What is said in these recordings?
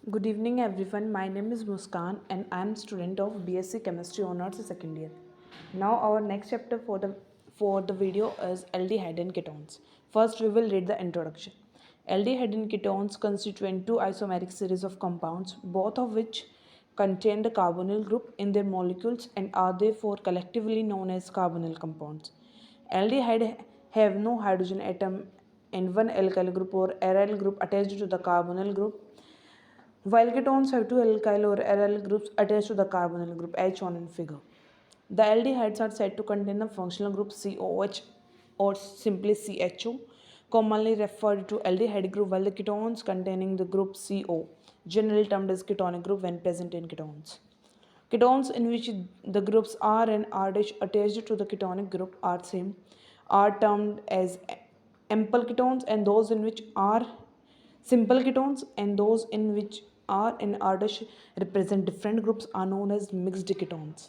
Good evening everyone. My name is Muskan and I am student of BSc Chemistry Honors second year. Now our next chapter for the video is aldehyde and ketones. First we will read the introduction. Aldehyde and ketones constitute two isomeric series of compounds, both of which contain the carbonyl group in their molecules and are therefore collectively known as carbonyl compounds. Aldehyde have no hydrogen atom and one alkyl group or aryl group attached to the carbonyl group, while ketones have two alkyl or aryl groups attached to the carbonyl group H shown in figure. The aldehydes are said to contain the functional group COH or simply CHO, commonly referred to aldehyde group, while the ketones containing the group CO, generally termed as ketonic group when present in ketones. Ketones in which the groups R and R dash attached to the ketonic group are same are termed as ample ketones, and those in which are simple ketones and those in which R and R dash represent different groups are known as mixed ketones.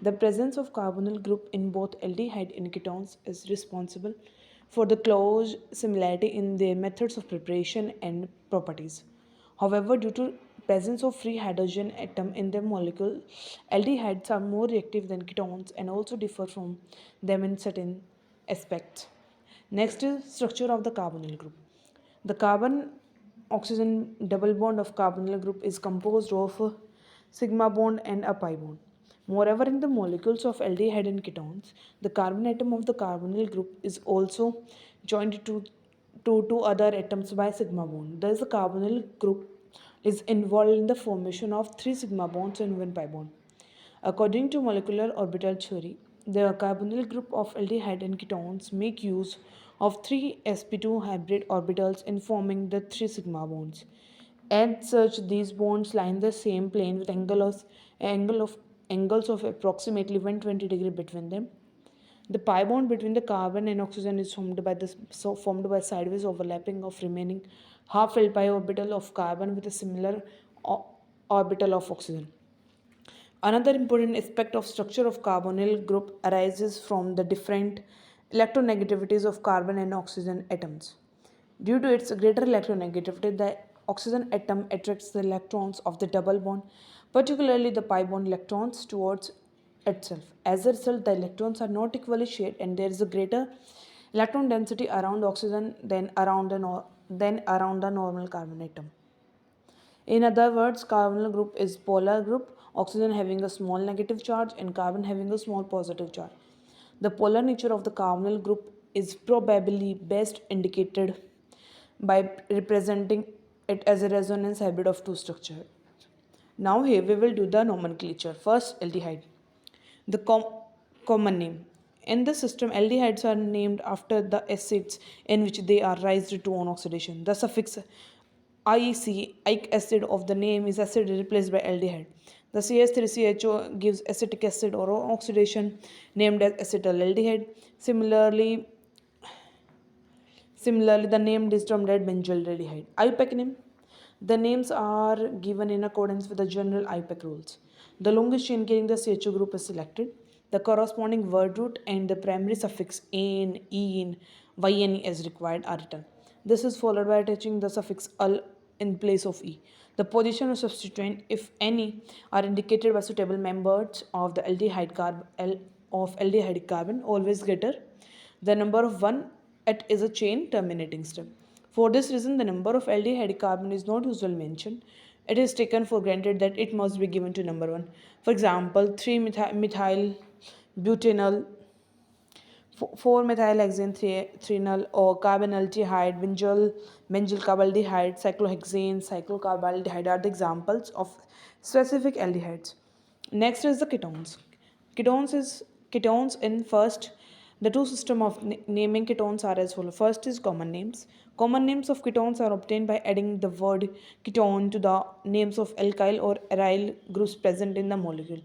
The presence of carbonyl group in both aldehyde and ketones is responsible for the close similarity in their methods of preparation and properties. However, due to presence of free hydrogen atom in their molecule, aldehydes are more reactive than ketones and also differ from them in certain aspects. Next is structure of the carbonyl group. The carbon oxygen double bond of carbonyl group is composed of a sigma bond and a pi bond. Moreover, in the molecules of aldehyde and ketones, the carbon atom of the carbonyl group is also joined to two other atoms by sigma bond. Thus, the carbonyl group is involved in the formation of three sigma bonds and one pi bond. According to molecular orbital theory, the carbonyl group of aldehyde and ketones make use of three sp2 hybrid orbitals in forming the three sigma bonds. As such, these bonds lie in the same plane with angles of approximately 120 degrees between them. The pi bond between the carbon and oxygen is formed by sideways overlapping of remaining half filled pi orbital of carbon with a similar orbital of oxygen. Another important aspect of structure of carbonyl group arises from the different electronegativities of carbon and oxygen atoms. Due to its greater electronegativity, the oxygen atom attracts the electrons of the double bond, particularly the pi bond electrons, towards itself. As a result, the electrons are not equally shared, and there is a greater electron density around oxygen than around the normal carbon atom. In other words, carbonyl group is polar group, oxygen having a small negative charge and carbon having a small positive charge. The polar nature of the carbonyl group is probably best indicated by representing it as a resonance hybrid of two structures. Now here we will do the nomenclature. First, aldehyde. The common name. In the system, aldehydes are named after the acids in which they are raised to on oxidation. The suffix ic acid of the name is acid replaced by aldehyde. The CH3CHO gives acetic acid or oxidation named as acetaldehyde. Similarly, the name is termed as benzaldehyde. IUPAC name. The names are given in accordance with the general IUPAC rules. The longest chain carrying the CHO group is selected. The corresponding word root and the primary suffix "-ane", "-ene", "-yne" as required are written. This is followed by attaching the suffix "-al" in place of "e". The position of substituent, if any, are indicated by suitable members of the aldehyde carbon, always greater the number of one at is a chain terminating step. For this reason, the number of aldehyde carbon is not usually mentioned. It is taken for granted that it must be given to number 1. For example, 3 methyl butanol, 4 methyl threnal or carbonaldehyde, benzyl carbaldehyde, cyclohexane, cyclocarbaldehyde are the examples of specific aldehydes. Next is the ketones. Ketones in first, the two system of naming ketones are as follows. First is common names. Common names of ketones are obtained by adding the word ketone to the names of alkyl or aryl groups present in the molecule.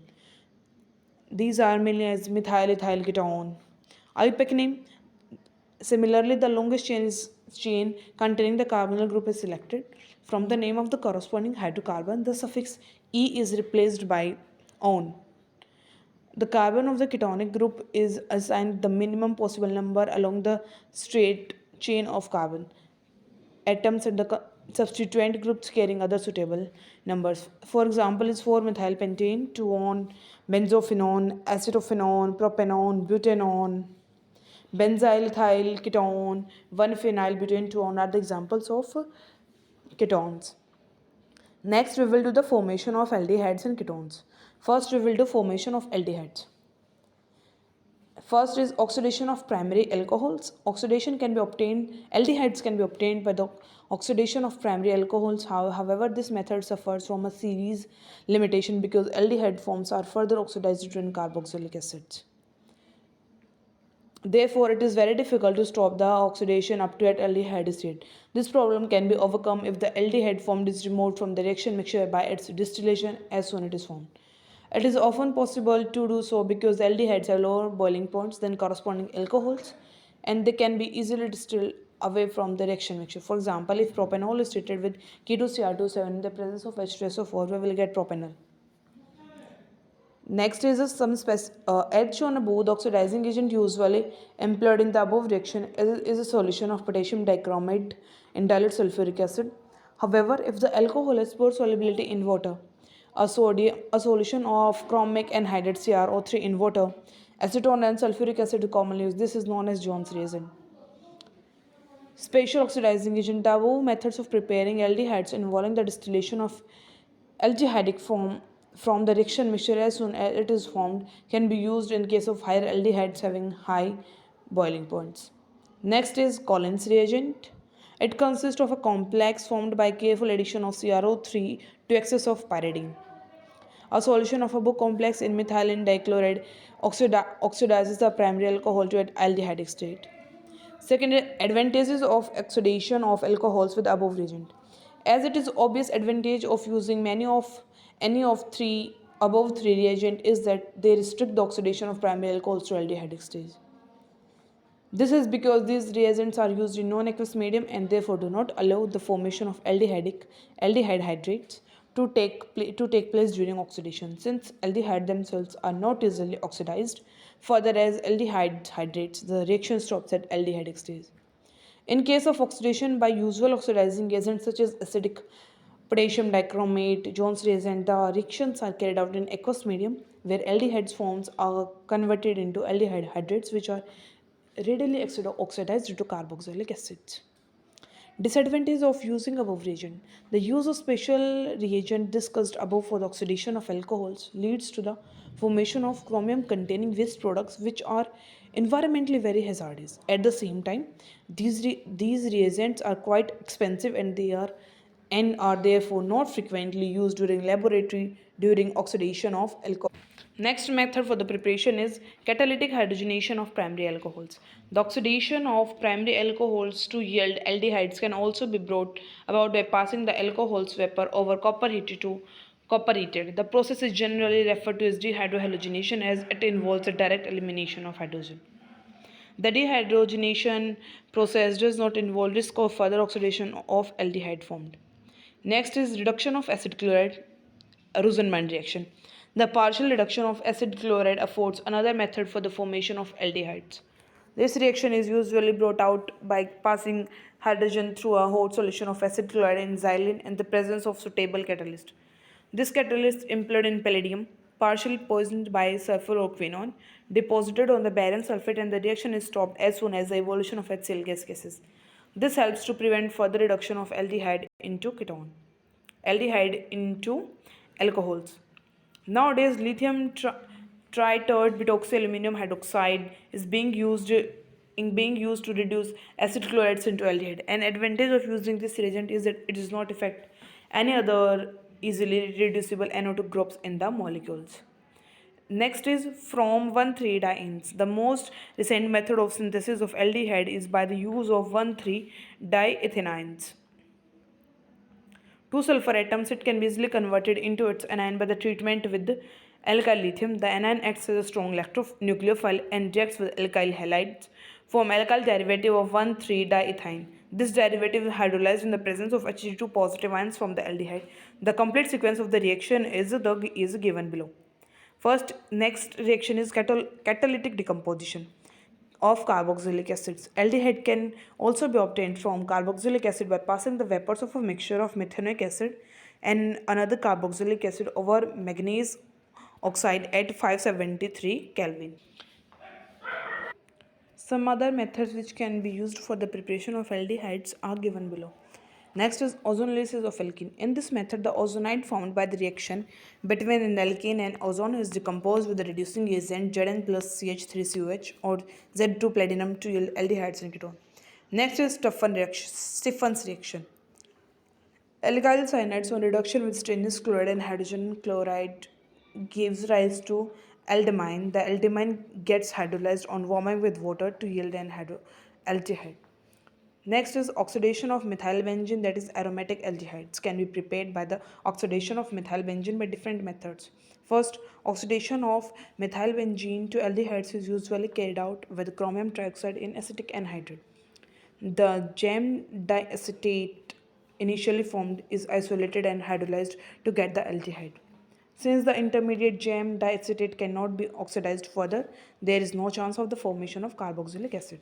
These are mainly as methyl ethyl ketone. IUPAC name. Similarly, the longest chain containing the carbonyl group is selected. From the name of the corresponding hydrocarbon, the suffix "e" is replaced by "on". The carbon of the ketonic group is assigned the minimum possible number along the straight chain of carbon atoms substituent groups carrying other suitable numbers. For example, is 4-methylpentane, 2-on-benzophenone, acetophenone, propanone, butanone, benzyl ethyl ketone, 1-phenylbutane 2-on are the examples of ketones. Next, we will do the formation of aldehydes and ketones. First, we will do formation of aldehydes. First is oxidation of primary alcohols. Oxidation can be obtained, aldehydes can be obtained by the oxidation of primary alcohols. However, this method suffers from a series limitation because aldehyde forms are further oxidized during carboxylic acids. Therefore, it is very difficult to stop the oxidation up to at aldehyde state. This problem can be overcome if the aldehyde formed is removed from the reaction mixture by its distillation as soon as it is formed. It is often possible to do so because aldehydes have lower boiling points than corresponding alcohols and they can be easily distilled away from the reaction mixture. For example, if propanol is treated with K2Cr27 in the presence of H2SO4, we will get propanol. Next is as shown above, the oxidizing agent usually employed in the above reaction is a solution of potassium dichromate in dilute sulfuric acid. However, if the alcohol has poor solubility in water, a solution of chromic anhydride CrO3 in water, acetone and sulfuric acid are commonly used. This is known as Jones reagent. Spatial oxidizing agent. The above methods of preparing aldehydes involving the distillation of aldehydic form from the reaction mixture as soon as it is formed can be used in case of higher aldehydes having high boiling points. Next is Collins reagent. It consists of a complex formed by careful addition of CrO3 to excess of pyridine. A solution of a book complex in methylene dichloride oxidizes the primary alcohol to an aldehydic state. Second, advantages of oxidation of alcohols with above reagent. As it is obvious advantage of using any of above three reagent is that they restrict the oxidation of primary alcohols to aldehydic stage. This is because these reagents are used in non-aqueous medium and therefore do not allow the formation of aldehyde hydrates to take place during oxidation, since aldehyde themselves are not easily oxidized. Further, as aldehyde hydrates, the reaction stops at aldehydic stage. In case of oxidation by usual oxidizing agents such as acidic potassium dichromate, Jones reagent, the reactions are carried out in aqueous medium where aldehydes forms are converted into aldehyde hydrates which are readily oxidized due to carboxylic acids. Disadvantage of using above reagent. The use of special reagent discussed above for the oxidation of alcohols leads to the formation of chromium containing waste products which are environmentally very hazardous. At the same time, these reagents are quite expensive and are therefore not frequently used during laboratory during oxidation of alcohol. Next method for the preparation is catalytic hydrogenation of primary alcohols. The oxidation of primary alcohols to yield aldehydes can also be brought about by passing the alcohol's vapor over copper heated to copper heated. The process is generally referred to as dehydrohalogenation as it involves the direct elimination of hydrogen. The dehydrogenation process does not involve risk of further oxidation of aldehyde formed. Next is reduction of acid chloride, Rosenman reaction. The partial reduction of acid chloride affords another method for the formation of aldehydes. This reaction is usually brought out by passing hydrogen through a hot solution of acid chloride in xylene in the presence of suitable catalyst. This catalyst employed in palladium, partially poisoned by sulfur or quinone, deposited on the barium sulfate and the reaction is stopped as soon as the evolution of HCl gas ceases. This helps to prevent further reduction of aldehyde into alcohols. Nowadays, lithium tritert butoxy hydroxide is being used to reduce acid chlorides into aldehyde. An advantage of using this reagent is that it does not affect any other easily reducible NO2 groups in the molecules. Next is from 1,3-dienes. The most recent method of synthesis of aldehyde is by the use of 1,3-diethanones. Two sulfur atoms, it can be easily converted into its anion by the treatment with alkyl lithium. The anion acts as a strong electronucleophile and reacts with alkyl halides, form alkyl derivative of 1,3-diethane. This derivative is hydrolyzed in the presence of Hg2 positive ions from the aldehyde. The complete sequence of the reaction is given below. Next reaction is catalytic decomposition. of carboxylic acids. Aldehyde can also be obtained from carboxylic acid by passing the vapors of a mixture of methanoic acid and another carboxylic acid over manganese oxide at 573 Kelvin. Some other methods which can be used for the preparation of aldehydes are given below. Next is ozonolysis of alkene. In this method, the ozonide formed by the reaction between an alkene and ozone is decomposed with the reducing agent Zn plus CH3COH or Z2 platinum to yield aldehydes and ketone. Next is Stephen's reaction. Alkyl cyanides on reduction with stannous chloride and hydrogen chloride gives rise to aldemine. The aldemine gets hydrolyzed on warming with water to yield an aldehyde. Next is oxidation of methylbenzene, that is aromatic aldehydes can be prepared by the oxidation of methylbenzene by different methods. First, oxidation of methylbenzene to aldehydes is usually carried out with chromium trioxide in acetic anhydride. The gem diacetate initially formed is isolated and hydrolyzed to get the aldehyde. Since the intermediate gem diacetate cannot be oxidized further, there is no chance of the formation of carboxylic acid.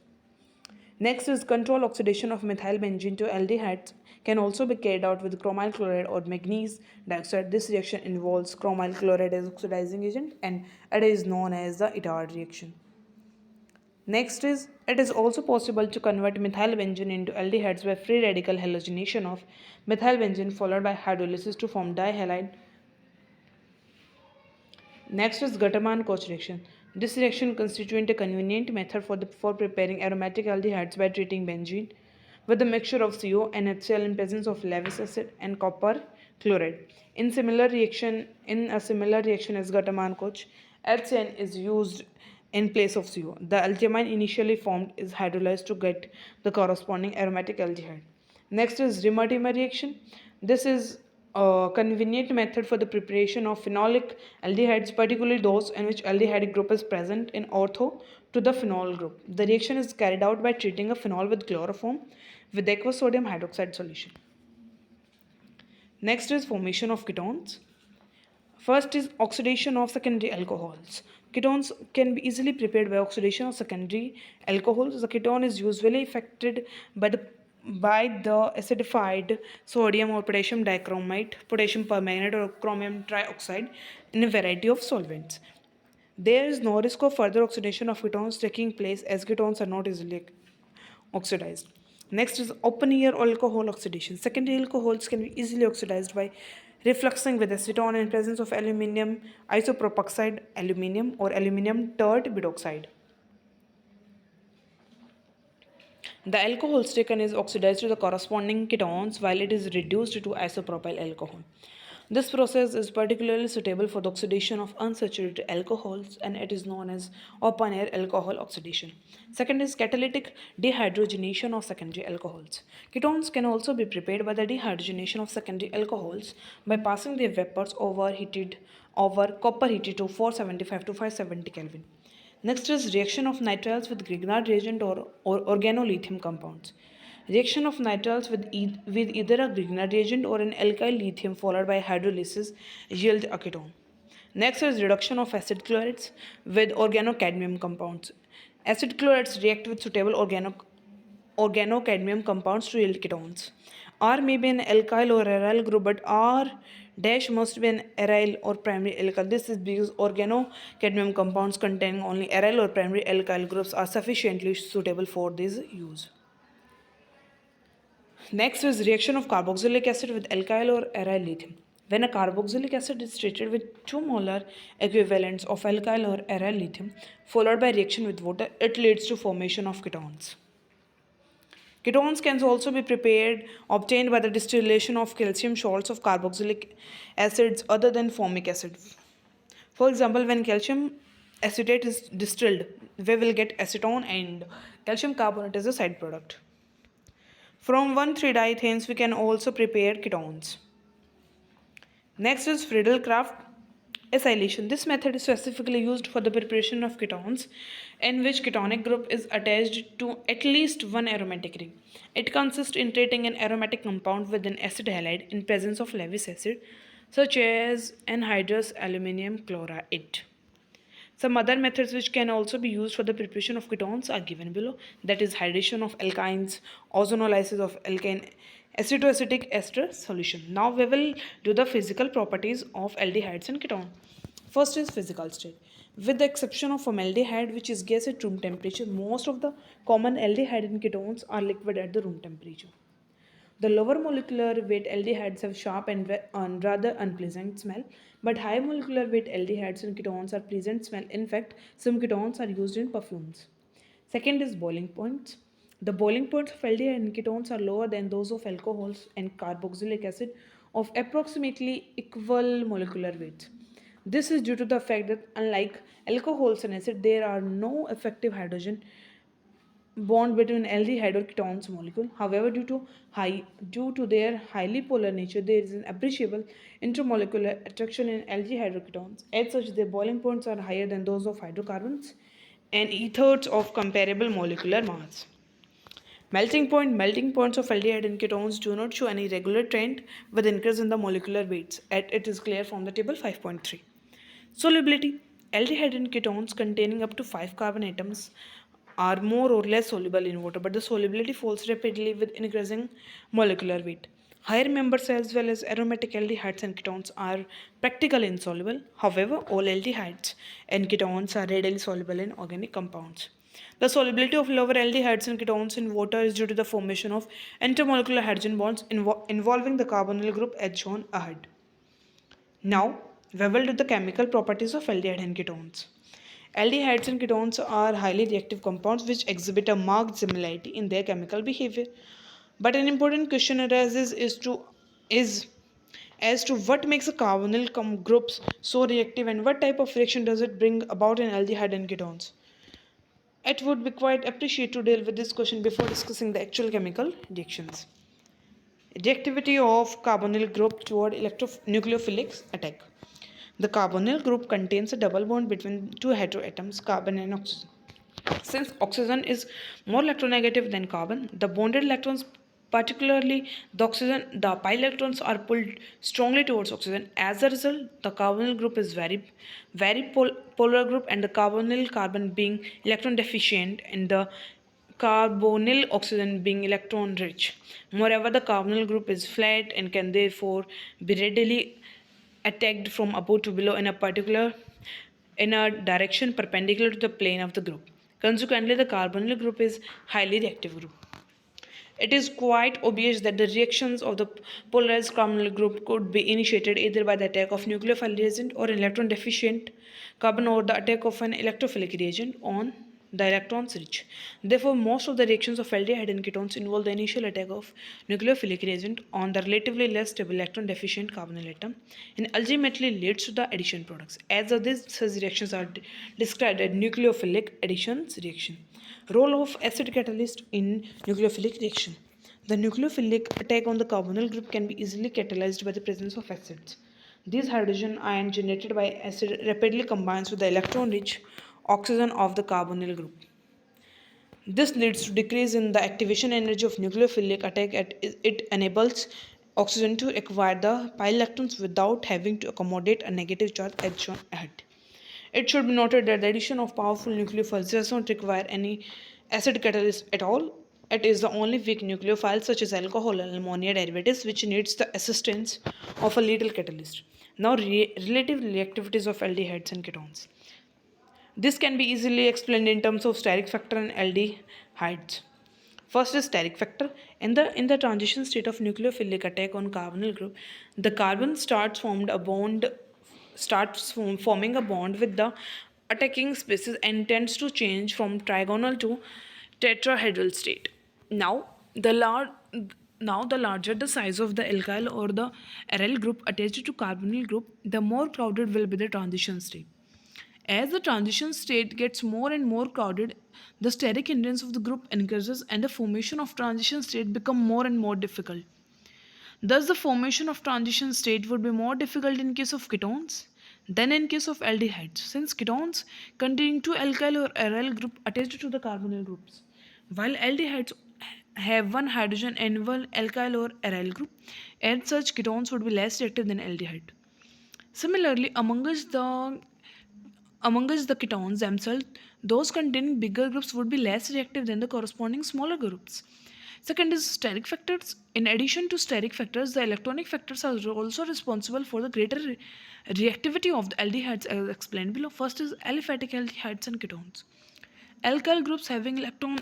Next is control oxidation of methylbenzene to aldehydes can also be carried out with chromyl chloride or manganese dioxide. This reaction involves chromyl chloride as oxidizing agent and it is known as the Itard reaction. Next is, it is also possible to convert methylbenzene into aldehydes by free radical halogenation of methylbenzene followed by hydrolysis to form dihalide. Next is Gattermann-Koch reaction. This reaction constitutes a convenient method for preparing aromatic aldehydes by treating benzene with a mixture of CO and HCl in presence of Lewis acid and copper chloride. In a similar reaction as Gattermann-Koch, HCN is used in place of CO. The alkene initially formed is hydrolyzed to get the corresponding aromatic aldehyde. Next is Rimmer-Dimmer reaction. This is a convenient method for the preparation of phenolic aldehydes, particularly those in which aldehyde group is present in ortho to the phenol group. The reaction is carried out by treating a phenol with chloroform with aqueous sodium hydroxide solution. Next is formation of ketones. First is oxidation of secondary alcohols. Ketones can be easily prepared by oxidation of secondary alcohols. The ketone is usually affected by the acidified sodium or potassium dichromate, potassium permanganate or chromium trioxide in a variety of solvents. There is no risk of further oxidation of ketones taking place as ketones are not easily oxidized. Next is open air alcohol oxidation. Secondary alcohols can be easily oxidized by refluxing with acetone in presence of aluminium isopropoxide aluminium or aluminium tert bidoxide. The alcohols taken is oxidized to the corresponding ketones while it is reduced to isopropyl alcohol. This process is particularly suitable for the oxidation of unsaturated alcohols and it is known as open air alcohol oxidation. Second is catalytic dehydrogenation of secondary alcohols. Ketones can also be prepared by the dehydrogenation of secondary alcohols by passing their vapors over copper heated to 475 to 570 Kelvin. Next is reaction of nitriles with Grignard reagent or organolithium compounds. Reaction of nitriles with either a Grignard reagent or an alkyl lithium followed by hydrolysis yield a ketone. Next is reduction of acid chlorides with organocadmium compounds. Acid chlorides react with suitable organocadmium compounds to yield ketones. R may be an alkyl or aryl group, but R dash must be an aryl or primary alkyl. This is because organocadmium compounds containing only aryl or primary alkyl groups are sufficiently suitable for this use. Next is reaction of carboxylic acid with alkyl or aryl lithium. When a carboxylic acid is treated with 2 molar equivalents of alkyl or aryl lithium followed by reaction with water, it leads to formation of ketones. Ketones can also be obtained by the distillation of calcium salts of carboxylic acids other than formic acid. For example, when calcium acetate is distilled, we will get acetone and calcium carbonate as a side product. From 1,3-diethanes, we can also prepare ketones. Next is Friedel-Crafts acylation. This method is specifically used for the preparation of ketones in which ketonic group is attached to at least one aromatic ring. It consists in treating an aromatic compound with an acid halide in presence of Lewis acid such as anhydrous aluminum chloride. Some other methods which can also be used for the preparation of ketones are given below. That is hydration of alkynes, ozonolysis of alkane, acetoacetic ester solution. Now we will do the physical properties of aldehydes and ketone. First is physical state. With the exception of formaldehyde, which is gas at room temperature, most of the common aldehyde and ketones are liquid at the room temperature. The lower molecular weight aldehydes have sharp and rather unpleasant smell, but high molecular weight aldehydes and ketones are pleasant smell. In fact, some ketones are used in perfumes. Second is boiling points. The boiling points of aldehyde and ketones are lower than those of alcohols and carboxylic acid of approximately equal molecular weights. This is due to the fact that unlike alcohols and acid, there are no effective hydrogen bond between aldehyde or ketones molecule. However, due to their highly polar nature, there is an appreciable intermolecular attraction in aldehyde or ketones. As such, their boiling points are higher than those of hydrocarbons and ethers of comparable molecular mass. Melting points of aldehyde and ketones do not show any regular trend with increase in the molecular weights. It is clear from the table 5.3. Solubility. Aldehyde and ketones containing up to 5 carbon atoms are more or less soluble in water, but the solubility falls rapidly with increasing molecular weight. Higher members as well as aromatic aldehydes and ketones are practically insoluble. However, all aldehydes and ketones are readily soluble in organic compounds. The solubility of lower aldehydes and ketones in water is due to the formation of intermolecular hydrogen bonds involving the carbonyl group as shown ahead. Now, we will do the chemical properties of aldehyde and ketones. Aldehydes and ketones are highly reactive compounds which exhibit a marked similarity in their chemical behavior. But an important question arises is as to what makes a carbonyl groups so reactive and what type of reaction does it bring about in aldehyde and ketones. It would be quite appreciated to deal with this question before discussing the actual chemical reactions. Reactivity of carbonyl group toward electronucleophilic attack. The carbonyl group contains a double bond between two heteroatoms, carbon and oxygen. Since oxygen is more electronegative than carbon, the bonded electrons, particularly the pi electrons, are pulled strongly towards oxygen. As a result, the carbonyl group is polar group, and the carbonyl carbon being electron deficient, and the carbonyl oxygen being electron rich. Moreover, the carbonyl group is flat and can therefore be readily attacked from above to below in a direction perpendicular to the plane of the group. Consequently, the carbonyl group is highly reactive group. It is quite obvious that the reactions of the polarized carbonyl group could be initiated either by the attack of nucleophile reagent or electron deficient carbon or the attack of an electrophilic reagent on the electrons rich. Therefore, most of the reactions of aldehyde and ketones involve the initial attack of nucleophilic reagent on the relatively less stable electron deficient carbonyl atom and ultimately leads to the addition products. As of this, such reactions are described as nucleophilic addition reaction. Role of acid catalyst in nucleophilic reaction. The nucleophilic attack on the carbonyl group can be easily catalyzed by the presence of acids. These hydrogen ion generated by acid rapidly combines with the electron-rich oxygen of the carbonyl group. This leads to decrease in the activation energy of nucleophilic attack as it enables oxygen to acquire the pi electrons without having to accommodate a negative charge as shown ahead. It should be noted that the addition of powerful nucleophiles does not require any acid catalyst at all. It is the only weak nucleophile such as alcohol and ammonia derivatives which needs the assistance of a little catalyst. Now relative reactivities of aldehydes and ketones. This can be easily explained in terms of steric factor and aldehydes. First is steric factor. In the transition state of nucleophilic attack on carbonyl group, the carbon forming a bond with the attacking species and tends to change from trigonal to tetrahedral state. Now, the lar- now the larger the size of the alkyl or the aryl group attached to carbonyl group, the more crowded will be the transition state. As the transition state gets more and more crowded, the steric hindrance of the group increases and the formation of transition state become more and more difficult. Thus, the formation of transition state would be more difficult in case of ketones than in case of aldehydes, since ketones containing two alkyl or aryl group attached to the carbonyl groups, while aldehydes have one hydrogen and one alkyl or aryl group. As such, ketones would be less reactive than aldehyde. Similarly, Amongst the ketones themselves, those containing bigger groups would be less reactive than the corresponding smaller groups. Second is steric factors. In addition to steric factors, the electronic factors are also responsible for the greater reactivity of the aldehydes as explained below. First is aliphatic aldehydes and ketones. Alkyl groups having electron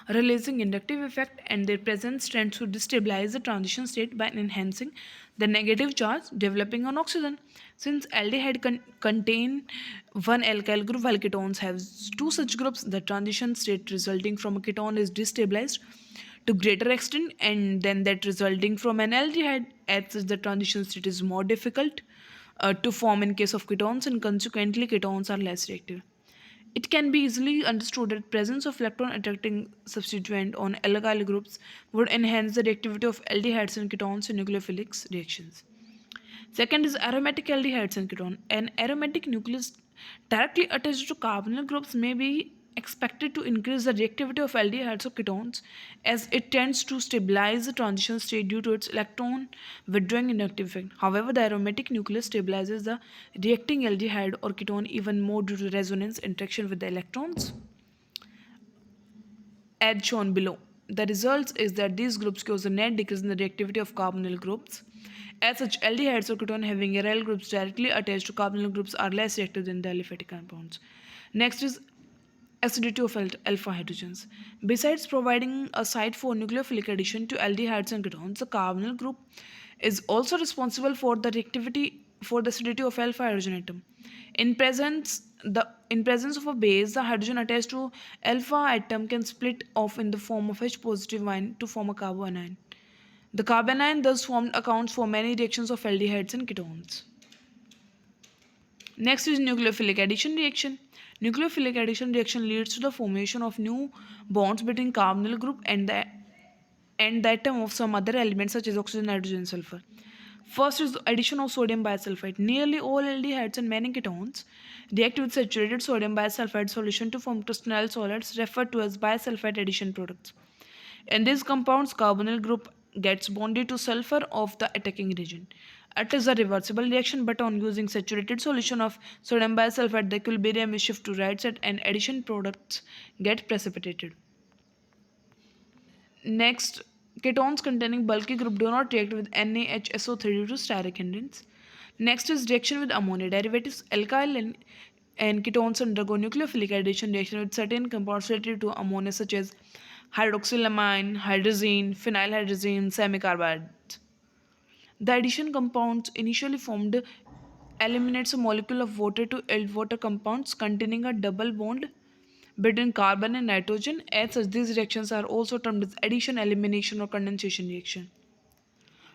releasing inductive effect, and their presence tends to destabilize the transition state by enhancing the negative charge developing on oxygen. Since aldehyde contain one alkyl group while ketones have two such groups, the transition state resulting from a ketone is destabilized to greater extent, and then that resulting from an aldehyde. As such, the transition state is more difficult to form in case of ketones, and consequently ketones are less reactive. It can be easily understood that presence of electron attracting substituent on alkyl groups would enhance the reactivity of aldehydes and ketones in nucleophilic reactions. Second is aromatic aldehydes and ketone. An aromatic nucleus directly attached to carbonyl groups may be expected to increase the reactivity of aldehydes or ketones as it tends to stabilize the transition state due to its electron withdrawing inductive effect. However, the aromatic nucleus stabilizes the reacting aldehyde or ketone even more due to resonance interaction with the electrons as shown below. The result is that these groups cause a net decrease in the reactivity of carbonyl groups. As such, aldehydes or ketone having aryl groups directly attached to carbonyl groups are less reactive than the aliphatic compounds. Next is acidity of alpha hydrogens. Besides providing a site for nucleophilic addition to aldehydes and ketones, the carbonyl group is also responsible for the reactivity for the acidity of alpha hydrogen atom. In presence of a base, the hydrogen attached to alpha atom can split off in the form of H positive ion to form a carbanion. The carbanion thus formed accounts for many reactions of aldehydes and ketones. Next is nucleophilic addition reaction. Nucleophilic addition reaction leads to the formation of new bonds between carbonyl group and the atom of some other element such as oxygen, nitrogen, and sulfur. First is the addition of sodium bisulfite. Nearly all aldehydes and many ketones react with saturated sodium bisulfite solution to form crystalline solids referred to as bisulfite addition products. In these compounds, carbonyl group gets bonded to sulfur of the attacking region. It is a reversible reaction, but on using saturated solution of sodium bisulfite, the equilibrium is shifted to right side and addition products get precipitated. Next, ketones containing bulky group do not react with NaHSO3 due to steric hindrance. Next is reaction with ammonia derivatives. Alkyl and ketones undergo nucleophilic addition reaction with certain compounds related to ammonia such as hydroxylamine, hydrazine, phenylhydrazine, semicarbide. The addition compounds initially formed eliminates a molecule of water to yield water compounds containing a double bond between carbon and nitrogen. As such, these reactions are also termed as addition, elimination, or condensation reaction.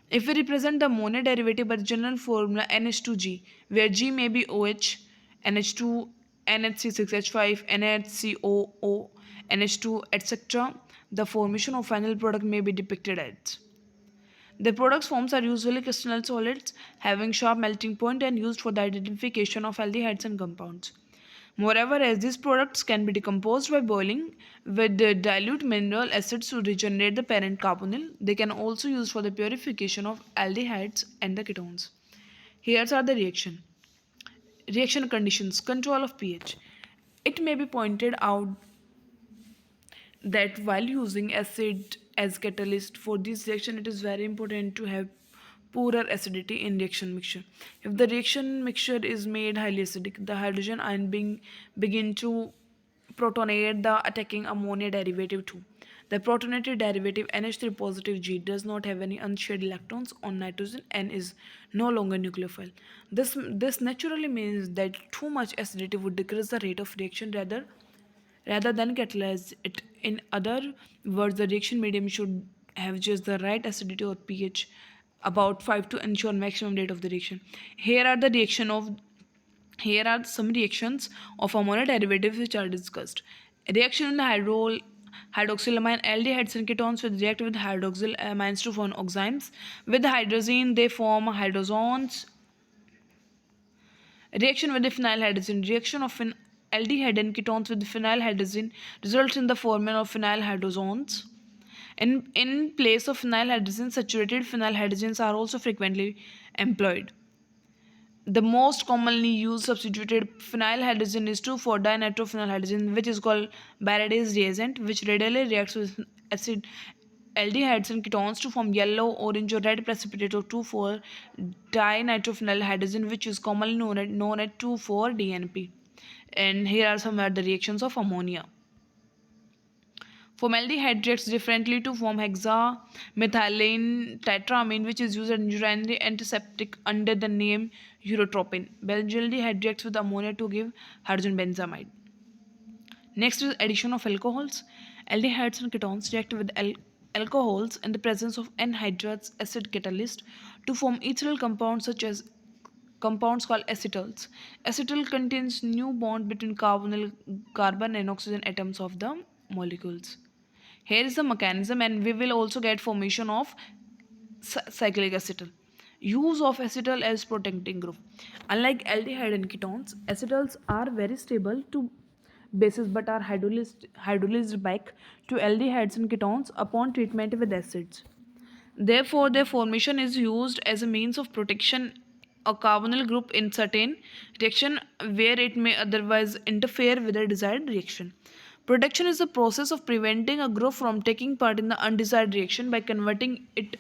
If we represent the ammonia derivative by the general formula NH2G, where G may be OH, NH2, NHC6H5, NHCOO, NH2, etc., the formation of final product may be depicted as. The product's forms are usually crystalline solids having sharp melting point and used for the identification of aldehydes and compounds. Moreover, as these products can be decomposed by boiling with the dilute mineral acids to regenerate the parent carbonyl, they can also use for the purification of aldehydes and the ketones. Here are the reaction conditions. Control of pH. It may be pointed out that while using acid as catalyst for this reaction, it is very important to have poorer acidity in reaction mixture. If the reaction mixture is made highly acidic, the hydrogen ion begin to protonate the attacking ammonia derivative too. The protonated derivative NH3 positive G does not have any unshared electrons on nitrogen and is no longer nucleophile. This naturally means that too much acidity would decrease the rate of reaction rather than catalyze it. In other words, the reaction medium should have just the right acidity or pH about 5 to ensure maximum rate of the reaction. Here are some reactions of ammonia derivatives which are discussed. Reaction in the hydroxylamine aldehydes and ketones will react with hydroxylamines to form oximes. With hydrazine, they form hydrozones. Reaction with the phenylhydrazine. Reaction of an aldehyde and ketones with phenylhydrazine results in the formation of phenylhydrozones. In place of phenylhydrazine, saturated phenylhydrazines are also frequently employed. The most commonly used substituted phenyl hydrogen is 2,4-dinitrophenyl hydrogen, which is called Baraday's reagent, which readily reacts with acid aldehydes and ketones to form yellow, orange, or red precipitate of 2,4-dinitrophenyl hydrogen, which is commonly known as 2,4-DNP. And here are some other reactions of ammonia. Formaldehyde reacts differently to form hexamethylene tetramine, which is used as urinary antiseptic under the name urotropin. Benzaldehyde reacts with ammonia to give hydrogen benzamide. Next is addition of alcohols. Aldehydes and ketones react with alcohols in the presence of anhydrous acid catalyst to form ethyl compounds such as compounds called acetals. Acetal contains new bond between carbon and oxygen atoms of the molecules. Here is the mechanism, and we will also get formation of cyclic acetal. Use of acetal as protecting group. Unlike aldehyde and ketones, acetals are very stable to bases but are hydrolyzed back to aldehydes and ketones upon treatment with acids. Therefore, their formation is used as a means of protection a carbonyl group in certain reaction where it may otherwise interfere with a desired reaction. Protection is the process of preventing a group from taking part in the undesired reaction by converting it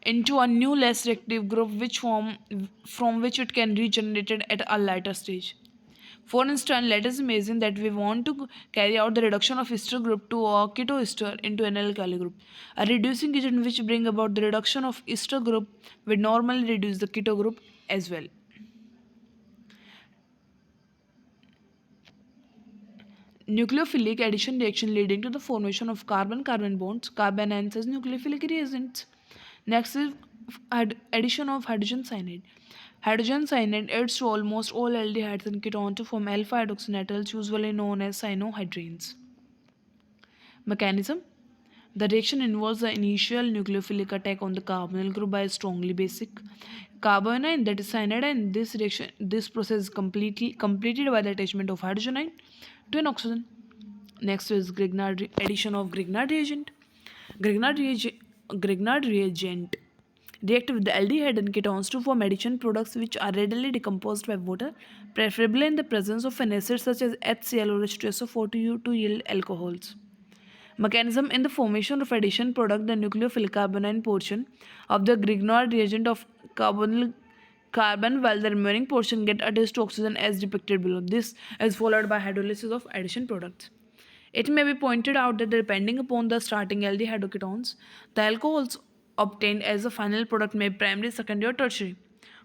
into a new less reactive group from which it can regenerate at a later stage. For instance, let us imagine that we want to carry out the reduction of ester group to a ketoester into an alkyl group. A reducing agent which bring about the reduction of ester group would normally reduce the keto group as well. Nucleophilic addition reaction leading to the formation of carbon-carbon bonds. Carbon acts as nucleophilic reagents. Next is addition of hydrogen cyanide. Hydrogen cyanide adds to almost all aldehydes and ketones to form alpha hydroxynetals, usually known as cyanohydrines. Mechanism. The reaction involves the initial nucleophilic attack on the carbonyl group by a strongly basic carbonyl, that is cyanide, and this process is completed by the attachment of hydrogen ion to an oxygen. Next is addition of Grignard reagent. Grignard reagent react with the aldehyde and ketones to form addition products which are readily decomposed by water, preferably in the presence of an acid such as HCl or H2SO4 to yield alcohols. Mechanism. In the formation of addition product, the nucleophilic carbonyl portion of the Grignard reagent of carbon while the remaining portion get attached to oxygen as depicted below. This is followed by hydrolysis of addition products. It may be pointed out that depending upon the starting aldehyde or ketones, the alcohols obtained as a final product may be primary, secondary, or tertiary.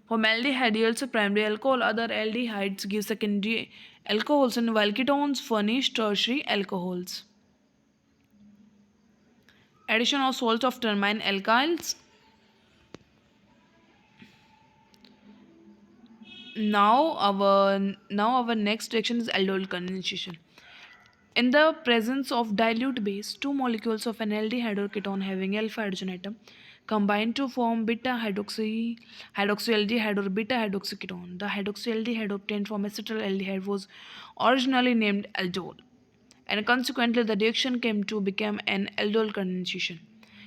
Formaldehyde yields a primary alcohol, other aldehydes give secondary alcohols, and while ketones furnish tertiary alcohols. Addition of salts of termine alkyls. Now our next reaction is aldol condensation. In the presence of dilute base, two molecules of an aldehyde or ketone having alpha hydrogen atom combine to form beta hydroxyaldehyde or beta hydroxyketone. The hydroxyaldehyde obtained from acetaldehyde was originally named aldol, and consequently the reaction came to become an aldol condensation.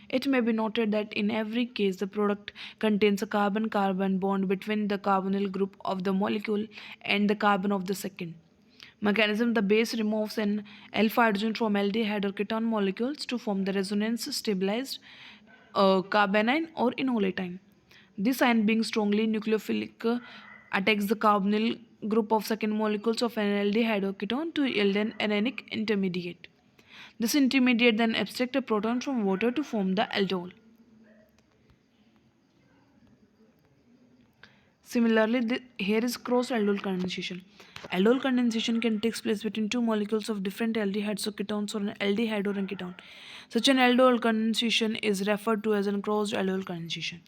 It may be noted that in every case the product contains a carbon-carbon bond between the carbonyl group of the molecule and the carbon of the second. Mechanism. The base removes an alpha hydrogen from aldehyde or ketone molecules to form the resonance stabilized carbanion or enoletine. This ion, being strongly nucleophilic, attacks the carbonyl group of second molecules of an aldehyde or ketone to yield an anionic intermediate. This intermediate then abstracts a proton from water to form the aldol. Similarly, here is cross-aldol condensation. Aldol condensation can take place between two molecules of different aldehydes or ketones or an aldehyde or a ketone. Such an aldol condensation is referred to as a crossed aldol condensation.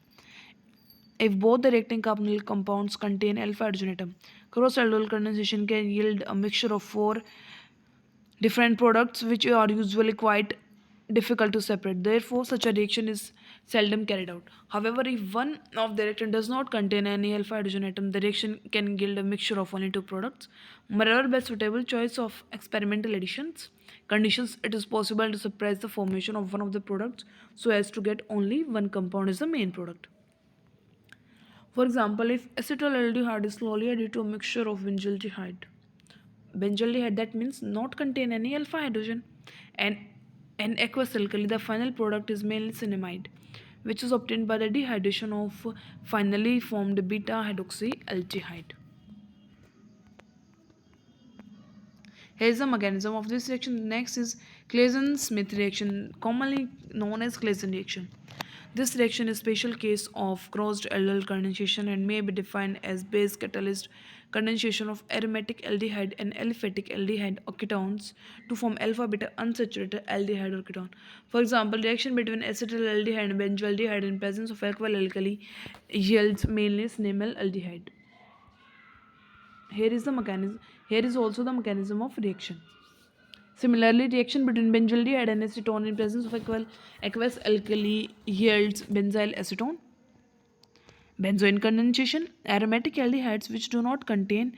If both the reacting carbonyl compounds contain alpha hydrogen atom, cross-aldol condensation can yield a mixture of four different products which are usually quite difficult to separate. Therefore, such a reaction is seldom carried out. However, if one of the reactant does not contain any alpha hydrogen atom, the reaction can yield a mixture of only two products. Moreover, by suitable choice of experimental conditions, it is possible to suppress the formation of one of the products so as to get only one compound as the main product. For example, if acetaldehyde is slowly added to a mixture of benzaldehyde that means not contain any alpha hydrogen, and an aqueous alkali, the final product is mainly cinamide, which is obtained by the dehydration of finally formed beta hydroxyaldehyde. Here is the mechanism of this reaction. Next is Claisen-Smith reaction, commonly known as Claisen reaction. This reaction is a special case of crossed aldol condensation and may be defined as base catalyst condensation of aromatic aldehyde and aliphatic aldehyde or ketones to form alpha beta unsaturated aldehyde or ketone. For example, reaction between acetaldehyde and benzaldehyde in presence of alkyl alkali yields mainly cinnamyl aldehyde. Here is the mechanism. Here is also the mechanism of reaction. Similarly, reaction between benzaldehyde and acetone in presence of aqueous alkali yields benzyl acetone. Benzoin condensation. Aromatic aldehydes which do not contain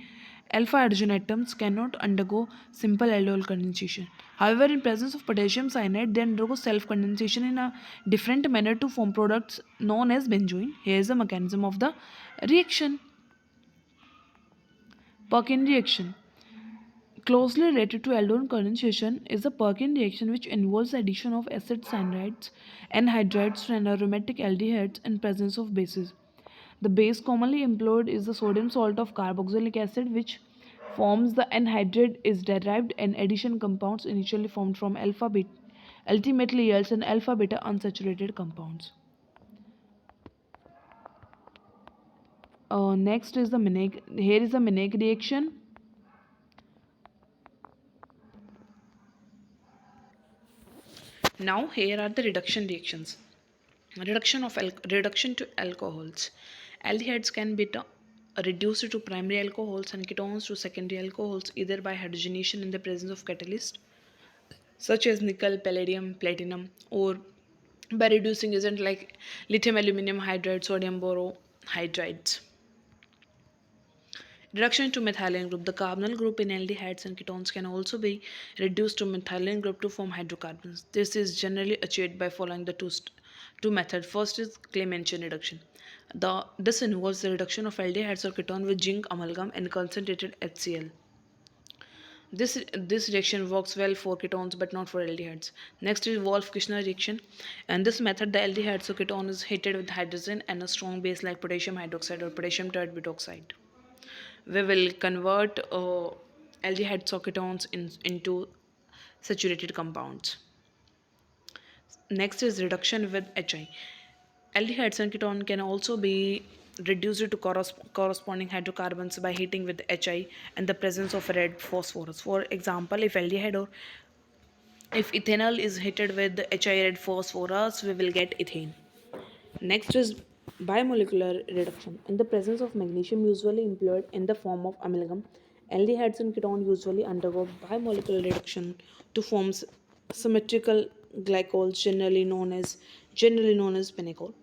alpha hydrogen atoms cannot undergo simple aldol condensation. However, in presence of potassium cyanide, they undergo self-condensation in a different manner to form products known as benzoin. Here is the mechanism of the reaction. Perkin reaction. Closely related to aldol condensation is the Perkin reaction, which involves the addition of acid cyanides and hydrides to an aromatic aldehydes in presence of bases. The base commonly employed is the sodium salt of carboxylic acid, which forms the anhydride is derived and addition compounds initially formed from alpha beta ultimately yields an alpha beta unsaturated compounds. Next is the Mannich. Here is the Mannich reaction. Now here are the reduction reactions. Reduction to alcohols. Aldehydes can be reduced to primary alcohols and ketones to secondary alcohols either by hydrogenation in the presence of catalyst such as nickel, palladium, platinum, or by reducing agent like lithium aluminum hydride, sodium borohydrides. Reduction to methylene group. The carbonyl group in aldehydes and ketones can also be reduced to methylene group to form hydrocarbons. This is generally achieved by following the two methods. First is Clemenceau reduction. This involves the reduction of aldehydes or ketone with zinc amalgam and concentrated HCl. This reaction works well for ketones but not for aldehydes. Next is Wolff-Kishner reaction. And this method, the aldehydes or ketone is heated with hydrogen and a strong base like potassium hydroxide or potassium tert-butoxide. We will convert aldehydes or ketones into saturated compounds. Next is reduction with HI. Aldehydes and ketone can also be reduced to corresponding hydrocarbons by heating with HI and the presence of red phosphorus. For example, if ethanol is heated with HI red phosphorus, we will get ethane. Next is bimolecular reduction. In the presence of magnesium usually employed in the form of amalgam, aldehydes and ketone usually undergo bimolecular reduction to form symmetrical glycols generally known as pinacol.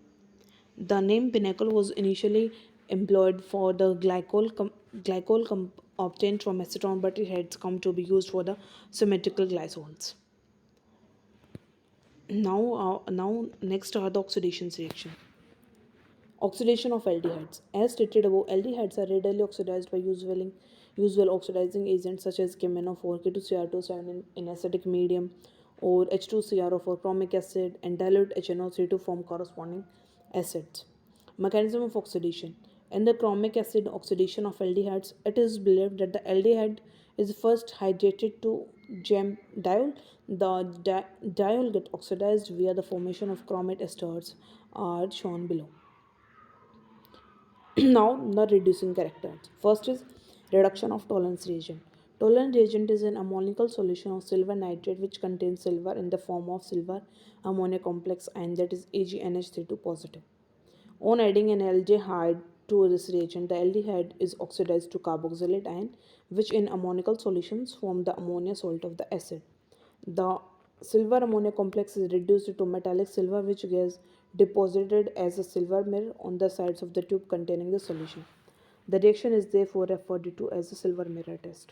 The name pinnacle was initially employed for the glycol obtained from acetone, but it has come to be used for the symmetrical glycols. Now next are the oxidation reaction. Oxidation of aldehydes. As stated above, aldehydes are readily oxidized by usual oxidizing agents such as KMnO4, K2Cr2 in acidic medium, or H2CrO4 chromic acid, and dilute HNO3 to form corresponding acids. Mechanism of oxidation. In the chromic acid oxidation of aldehydes, it is believed that the aldehyde is first hydrated to gem diol. The diol get oxidized via the formation of chromate esters are shown below. Now, the reducing characters. First is reduction of tolerance reagent. Tolerance reagent is an ammoniacal solution of silver nitrate which contains silver in the form of silver ammonia complex ion, that is AgNH32 positive. On adding an aldehyde to this reagent, the aldehyde is oxidized to carboxylate ion, which in ammoniacal solutions form the ammonia salt of the acid. The silver ammonia complex is reduced to metallic silver, which gets deposited as a silver mirror on the sides of the tube containing the solution. The reaction is therefore referred to as the silver mirror test.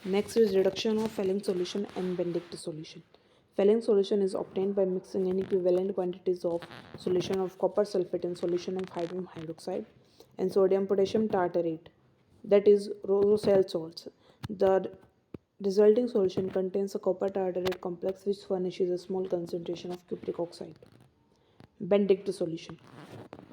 Next is reduction of Fehling solution and Benedict solution. Fehling solution is obtained by mixing an equivalent quantities of solution of copper sulfate and solution of hydrogen hydroxide and sodium potassium tartarate, that is Rosal salts. The resulting solution contains a copper tartarate complex which furnishes a small concentration of cupric oxide. Benedict solution.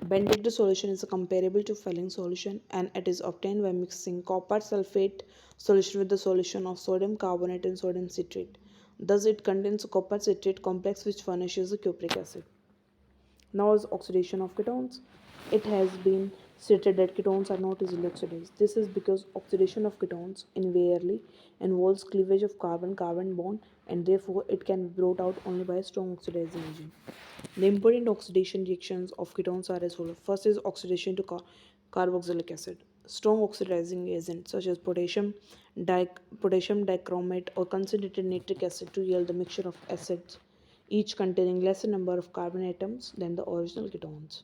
Benedict solution is comparable to Fehling solution and it is obtained by mixing copper sulfate solution with the solution of sodium carbonate and sodium citrate. Thus, it contains a copper citrate complex which furnishes a cupric acid. Now is oxidation of ketones. It has been stated that ketones are not easily oxidized. This is because oxidation of ketones invariably involves cleavage of carbon-carbon bond and therefore it can be brought out only by a strong oxidizing agent. The important oxidation reactions of ketones are as follows. First is oxidation to carboxylic acid. Strong oxidizing agents such as potassium dichromate or concentrated nitric acid to yield the mixture of acids each containing lesser number of carbon atoms than the original ketones.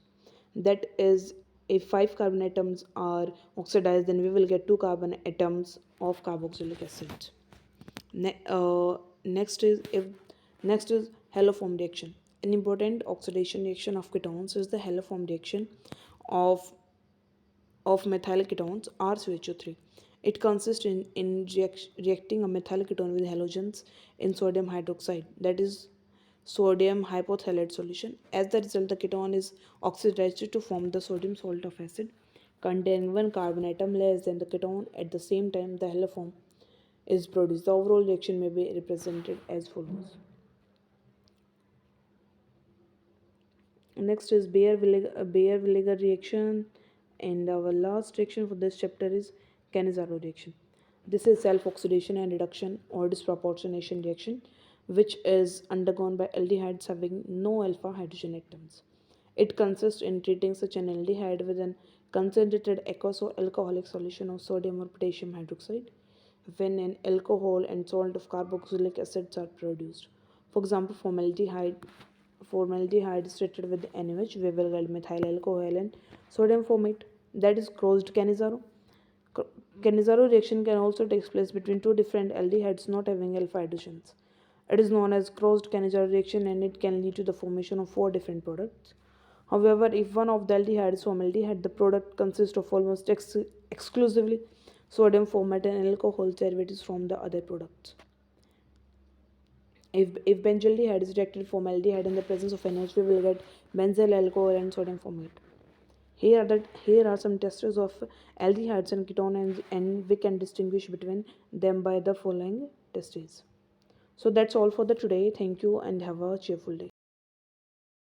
That is, if 5 carbon atoms are oxidized, then we will get 2 carbon atoms of carboxylic acid. Ne- uh, next is if next is haloform reaction. An important oxidation reaction of ketones is the haloform reaction of methyl ketones RCHO3. It consists in reacting a methyl ketone with halogens in sodium hydroxide, that is sodium hypothalate solution. As the result, the ketone is oxidized to form the sodium salt of acid containing one carbon atom less than the ketone. At the same time, the haloform is produced. The overall reaction may be represented as follows. Next is Baeyer-Villiger reaction, and our last reaction for this chapter is Cannizzaro reaction. This is self-oxidation and reduction or disproportionation reaction, which is undergone by aldehydes having no alpha hydrogen atoms. It consists in treating such an aldehyde with an concentrated aqueous or alcoholic solution of sodium or potassium hydroxide when an alcohol and salt of carboxylic acids are produced. For example, formaldehyde is treated with NaOH, we will get methyl alcohol and sodium formate, that is closed Cannizzaro. Cannizzaro reaction can also take place between two different aldehydes not having alpha hydrogens. It is known as crossed Cannizzaro reaction and it can lead to the formation of four different products. However, if one of the aldehydes is formaldehyde, the product consists of almost exclusively sodium formate and alcohol derivatives from the other products. If benzaldehyde is reacted with formaldehyde in the presence of NH, we will get benzyl alcohol and sodium formate. Here are some testers of aldehydes and ketones, and we can distinguish between them by the following testers. So that's all for the today. Thank you and have a cheerful day.